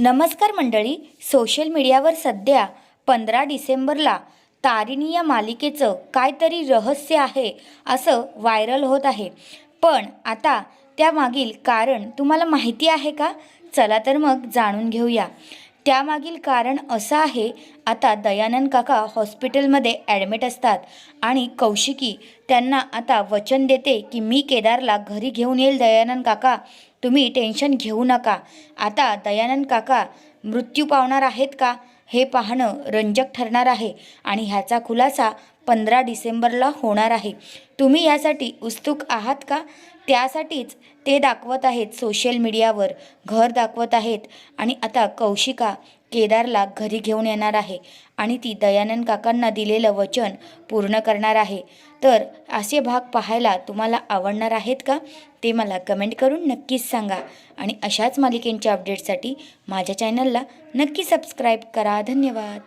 नमस्कार मंडळी. सोशल मीडियावर सध्या 15 डिसेंबरला तारिणी या मालिकेचं काहीतरी रहस्य आहे असं व्हायरल होत आहे. पण आता त्यामागील कारण तुम्हाला माहिती आहे का? चला तर मग जाणून घेऊया. त्यामागील कारण असं आहे, आता दयानंद काका हॉस्पिटलमध्ये ॲडमिट असतात आणि कौशिकी त्यांना आता वचन देते की मी केदारला घरी घेऊन येईल. दयानंद काका, तुम्ही टेन्शन घेऊ नका. आता दयानंद काका मृत्यू पावणार आहेत का हे पाहणं रंजक ठरणार आहे आणि ह्याचा खुलासा 15 डिसेंबरला होणार आहे. तुम्ही यासाठी उत्सुक आहात का? त्यासाठीच ते दाखवत आहेत, सोशल मीडियावर घर दाखवत आहेत आणि आता कौशिका केदारला घरी घेऊन येणार आहे आणि ती दयानंद काकांना दिलेलं वचन पूर्ण करणार आहे. तर असे भाग पाहायला तुम्हाला आवडणार आहेत का? ते मला कमेंट करून नक्कीच सांगा आणि अशाच मालिकेंच्या अपडेट्ससाठी माझ्या चॅनलला नक्की सबस्क्राईब करा. धन्यवाद.